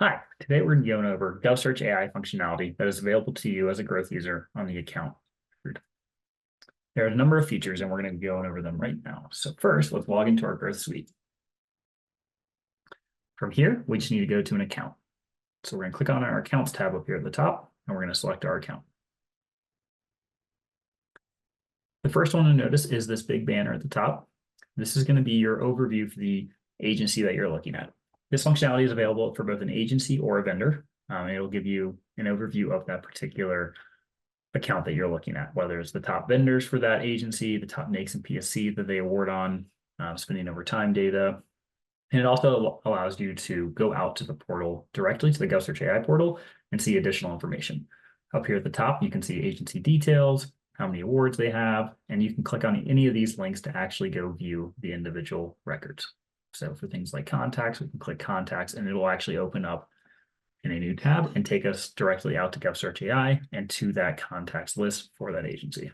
Hi, today we're going over GovSearchAI functionality that is available to you as a growth user on the account. There are a number of features and we're going to be going over them right now. So first, let's log into our growth suite. From here, we just need to go to an account. So we're going to click on our accounts tab up here at the top and we're going to select our account. The first one to notice is this big banner at the top. This is going to be your overview for the agency that you're looking at. This functionality is available for both an agency or a vendor. It'll give you an overview of that particular account that you're looking at, whether it's the top vendors for that agency, the top NAICS and PSC that they award on, spending over time data. And it also allows you to go out to the portal directly to the GovSearchAI portal and see additional information. Up here at the top, you can see agency details, how many awards they have, and you can click on any of these links to actually go view the individual records. So for things like contacts, we can click contacts and it'll actually open up in a new tab and take us directly out to GovSearchAI and to that contacts list for that agency.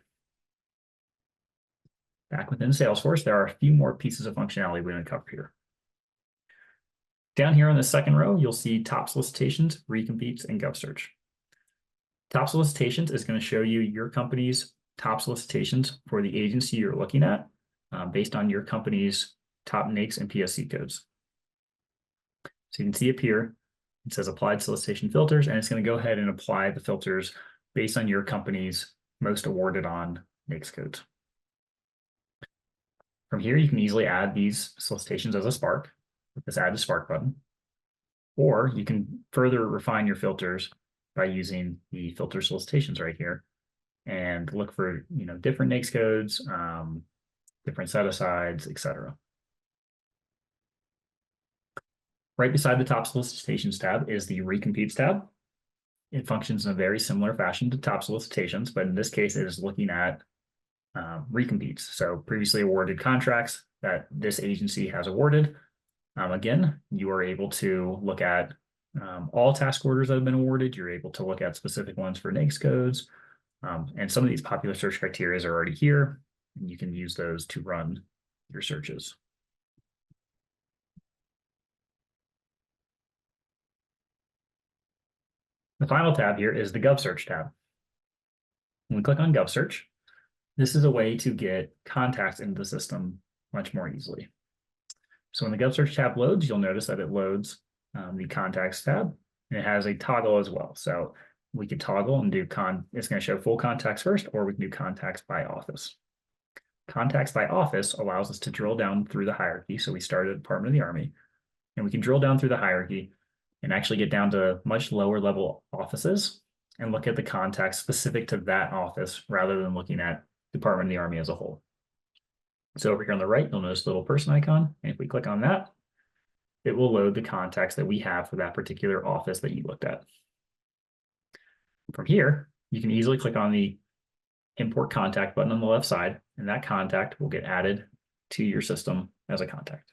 Back within Salesforce, there are a few more pieces of functionality we're going to cover here. Down here on the second row, you'll see top solicitations, recompetes, and GovSearch. Top solicitations is going to show you your company's top solicitations for the agency you're looking at based on your company's top NAICS and PSC codes. So you can see up here, it says applied solicitation filters, and it's going to go ahead and apply the filters based on your company's most awarded on NAICS codes. From here, you can easily add these solicitations as a Spark with this Add to Spark button, or you can further refine your filters by using the filter solicitations right here and look for different NAICS codes, different set-asides, etc. Right beside the top solicitations tab is the recompetes tab. It functions in a very similar fashion to top solicitations, but in this case, it is looking at recompetes. So previously awarded contracts that this agency has awarded. Again, you are able to look at all task orders that have been awarded. You're able to look at specific ones for NAICS codes. And some of these popular search criteria are already here. And you can use those to run your searches. The final tab here is the GovSearch tab. When we click on GovSearch, this is a way to get contacts into the system much more easily. So when the GovSearch tab loads, you'll notice that it loads the contacts tab, and it has a toggle as well. So we could toggle and do it's going to show full contacts first, or we can do contacts by office. Contacts by office allows us to drill down through the hierarchy. So we start at Department of the Army, and we can drill down through the hierarchy and actually get down to much lower level offices and look at the contacts specific to that office rather than looking at Department of the Army as a whole. So over here on the right, you'll notice the little person icon. And if we click on that, it will load the contacts that we have for that particular office that you looked at. From here, you can easily click on the import contact button on the left side, and that contact will get added to your system as a contact.